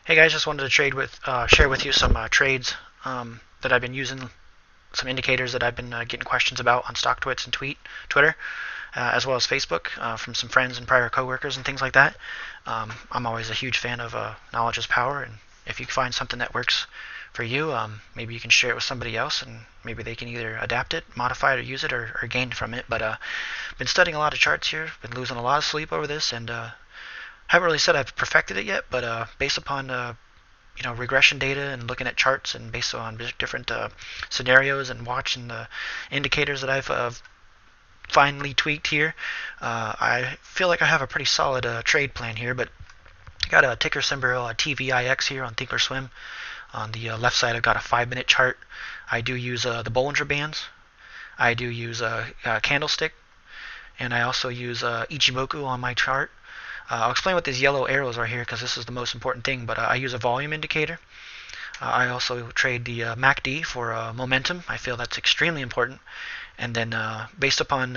Hey guys, just wanted to share with you some trades that I've been using, some indicators that I've been getting questions about on StockTwits and Twitter, as well as Facebook from some friends and prior coworkers and things like that. I'm always a huge fan of knowledge is power, and if you find something that works for you, maybe you can share it with somebody else, and maybe they can either adapt it, modify it, or use it, or gain from it. But been studying a lot of charts here, been losing a lot of sleep over this, and haven't really said I've perfected it yet, but based upon regression data and looking at charts and based on different scenarios and watching the indicators that I've finally tweaked here, I feel like I have a pretty solid trade plan here. But I got a ticker symbol TVIX here on Thinkorswim. On the left side, I've got a 5-minute chart. I do use the Bollinger Bands. I do use a candlestick, and I also use Ichimoku on my chart. I'll explain what these yellow arrows are here because this is the most important thing, but I use a volume indicator. I also trade the MACD for momentum. I feel that's extremely important. And then based upon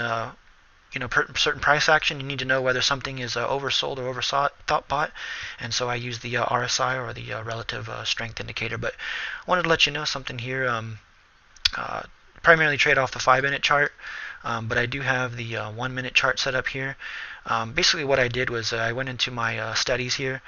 certain price action, you need to know whether something is oversold or overthought, and so I use the RSI, or the relative strength indicator. But I wanted to let you know something here. Primarily trade off the 5-minute chart, but I do have the 1-minute chart set up here. Basically what I did was I went into my studies here,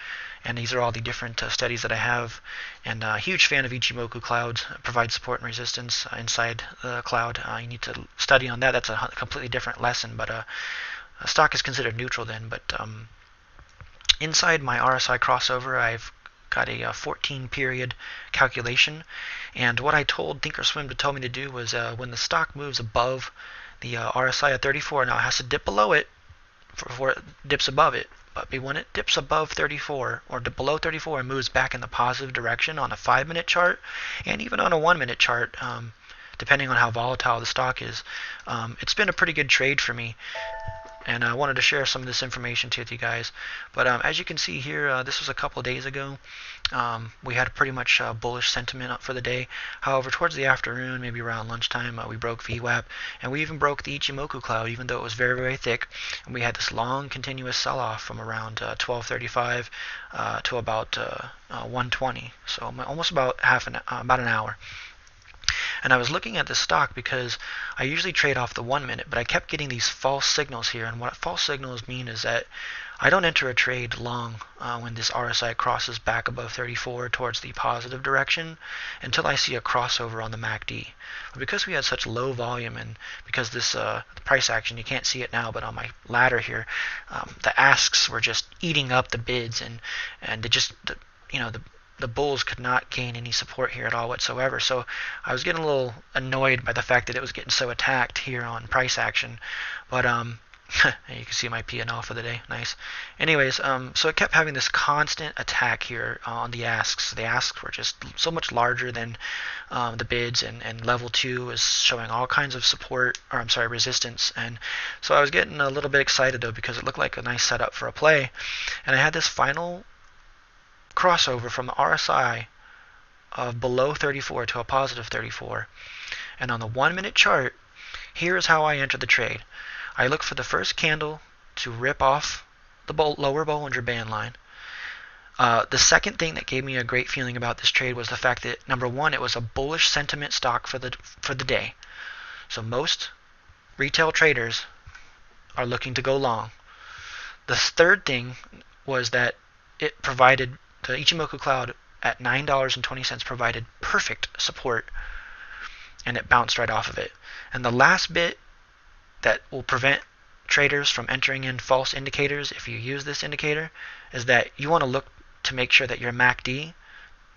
and these are all the different studies that I have, and a huge fan of Ichimoku clouds. Provide support and resistance inside the cloud. You need to study on that. That's a completely different lesson, but a stock is considered neutral then. But inside my RSI crossover, I've got a 14 period calculation, and what I told Thinkorswim to tell me to do was when the stock moves above the RSI at 34, now it has to dip below it before it dips above it. But when it dips above 34 or below 34 and moves back in the positive direction on a 5-minute chart and even on a 1-minute chart, depending on how volatile the stock is, it's been a pretty good trade for me. And I wanted to share some of this information with you guys. But as you can see here, this was a couple of days ago. We had pretty much bullish sentiment for the day. However, towards the afternoon, maybe around lunchtime, we broke VWAP, and we even broke the Ichimoku cloud, even though it was very, very thick. And we had this long, continuous sell-off from around 12:35 to about 1:20, so almost about about an hour. And I was looking at the stock because I usually trade off the 1-minute, but I kept getting these false signals here. And what false signals mean is that I don't enter a trade long when this RSI crosses back above 34 towards the positive direction until I see a crossover on the MACD. But because we had such low volume, and because this price action, you can't see it now, but on my ladder here, the asks were just eating up the bids, and it just, the bulls could not gain any support here at all whatsoever. So I was getting a little annoyed by the fact that it was getting so attacked here on price action. But you can see my P&L for the day. Nice. Anyways, so it kept having this constant attack here on the asks. The asks were just so much larger than the bids, and level 2 is showing all kinds of support, or I'm sorry, resistance. And so I was getting a little bit excited though, because it looked like a nice setup for a play. And I had this final crossover from the RSI of below 34 to a positive 34. And on the 1-minute chart, here is how I enter the trade. I look for the first candle to rip off the lower Bollinger Band line. The second thing that gave me a great feeling about this trade was the fact that, number one, it was a bullish sentiment stock for the day. So most retail traders are looking to go long. The third thing was that it provided, the Ichimoku cloud at $9.20 provided perfect support, and it bounced right off of it. And the last bit that will prevent traders from entering in false indicators if you use this indicator is that you want to look to make sure that your MACD,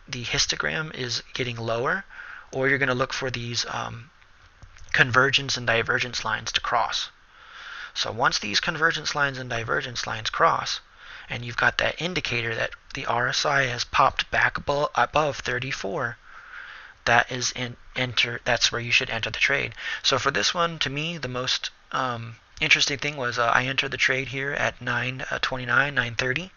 the histogram, is getting lower, or you're going to look for these convergence and divergence lines to cross. So once these convergence lines and divergence lines cross, and you've got that indicator that the RSI has popped back above 34, that's where you should enter the trade. So for this one, to me, the most interesting thing was I entered the trade here at 9:29, 9:30,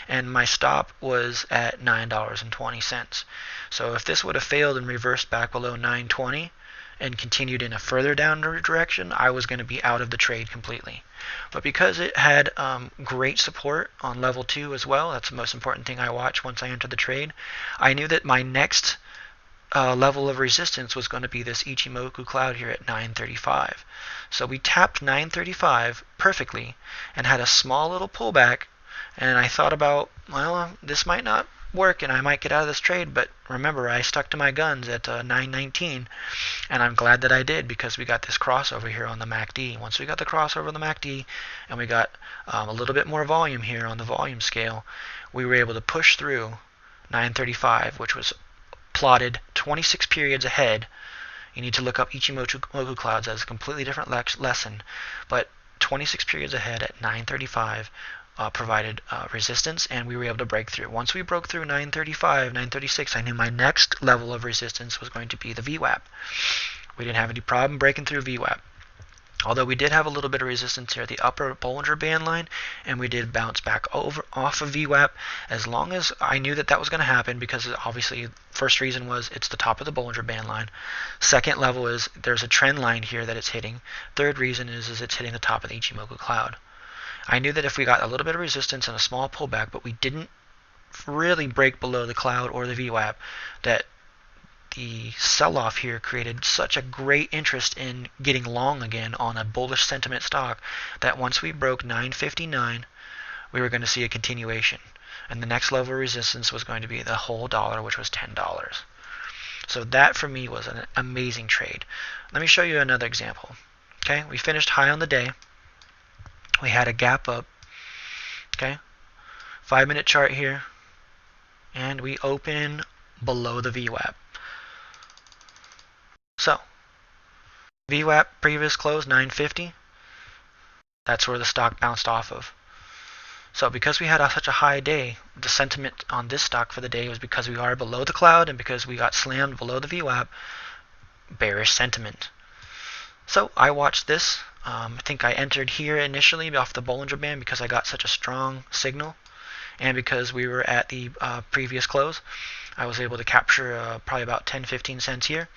and my stop was at $9.20. So if this would have failed and reversed back below 9:20, and continued in a further downward direction, I was going to be out of the trade completely. But because it had great support on level 2 as well, that's the most important thing I watch once I enter the trade, I knew that my next level of resistance was going to be this Ichimoku cloud here at 935. So we tapped 935 perfectly and had a small little pullback, and I thought about, well, this might not work and I might get out of this trade, but remember, I stuck to my guns at 919, and I'm glad that I did, because we got this crossover here on the MACD. Once we got the crossover on the MACD and we got a little bit more volume here on the volume scale, we were able to push through 935, which was plotted 26 periods ahead. You need to look up Ichimoku clouds as a completely different lesson, but 26 periods ahead at 935 provided resistance, and we were able to break through. Once we broke through 935, 936, I knew my next level of resistance was going to be the VWAP. We didn't have any problem breaking through VWAP. Although we did have a little bit of resistance here at the upper Bollinger Band line, and we did bounce back off of VWAP, as long as I knew that that was going to happen, because obviously first reason was it's the top of the Bollinger Band line. Second level is there's a trend line here that it's hitting. Third reason is it's hitting the top of the Ichimoku cloud. I knew that if we got a little bit of resistance and a small pullback, but we didn't really break below the cloud or the VWAP, that the sell-off here created such a great interest in getting long again on a bullish sentiment stock that once we broke 959, we were going to see a continuation. And the next level of resistance was going to be the whole dollar, which was $10. So that for me was an amazing trade. Let me show you another example. Okay, we finished high on the day. We had a gap up. Okay, 5-minute chart here, and we open below the VWAP. So, VWAP previous close 950. That's where the stock bounced off of. So because we had such a high day, the sentiment on this stock for the day was because we are below the cloud and because we got slammed below the VWAP, bearish sentiment. So I watched this. I think I entered here initially off the Bollinger Band because I got such a strong signal, and because we were at the previous close, I was able to capture probably about 10-15 cents here.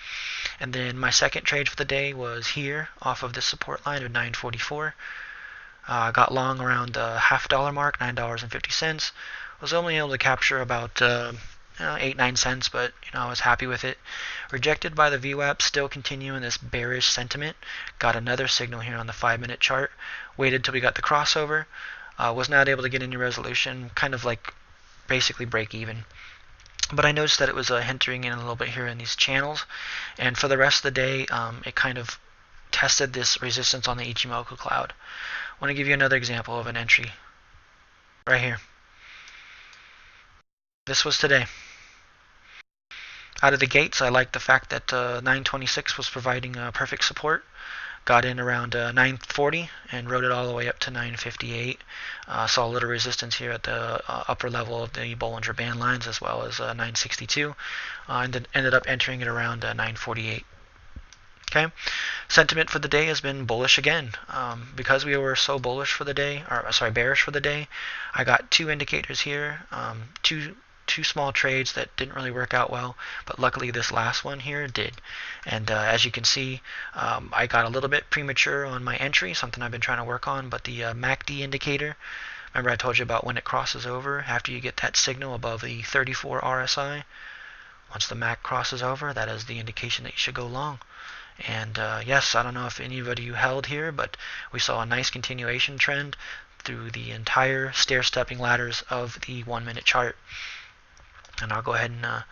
And then my second trade for the day was here off of this support line of 944. Got long around the $0.50 mark, $9.50. Was only able to capture about 8-9 cents, but I was happy with it. Rejected by the VWAP, still continuing this bearish sentiment. Got another signal here on the 5-minute chart. Waited till we got the crossover. Was not able to get any resolution, kind of like basically break even. But I noticed that it was hindering in a little bit here in these channels, and for the rest of the day, it kind of tested this resistance on the Ichimoku cloud. I want to give you another example of an entry right here. This was today. Out of the gates, I liked the fact that 926 was providing perfect support. Got in around 940 and rode it all the way up to 958. Saw a little resistance here at the upper level of the Bollinger Band lines, as well as 962, and then ended up entering it around 948. Okay, sentiment for the day has been bullish again. Because we were so bullish for the day, or sorry, bearish for the day, I got two indicators here, two small trades that didn't really work out well, but luckily this last one here did. And as you can see, I got a little bit premature on my entry, something I've been trying to work on, but the MACD indicator, remember I told you about when it crosses over, after you get that signal above the 34 RSI, once the MAC crosses over, that is the indication that you should go long. And yes, I don't know if anybody held here, but we saw a nice continuation trend through the entire stair-stepping ladders of the 1-minute chart. And I'll go ahead and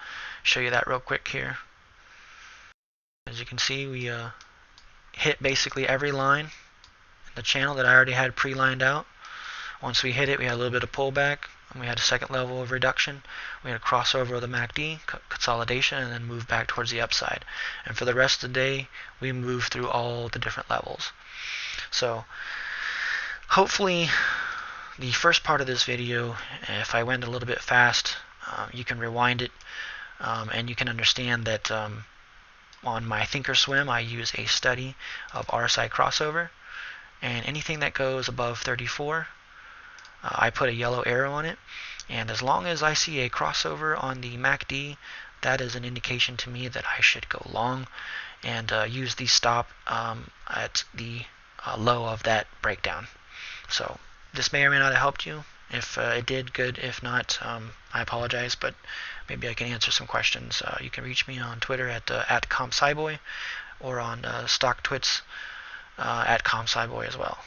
show you that real quick here. As you can see, we hit basically every line in the channel that I already had pre-lined out. Once we hit it, we had a little bit of pullback, and we had a second level of reduction. We had a crossover of the MACD, consolidation, and then move back towards the upside. And for the rest of the day, we moved through all the different levels. So hopefully the first part of this video, if I went a little bit fast, you can rewind it, and you can understand that on my Thinkorswim I use a study of RSI crossover, and anything that goes above 34, I put a yellow arrow on it, and as long as I see a crossover on the MACD that is an indication to me that I should go long and use the stop at the low of that breakdown. So this may or may not have helped you. If it did, good. If not, I apologize, but maybe I can answer some questions. You can reach me on Twitter at @compsciboy or on StockTwits at compsciboy as well.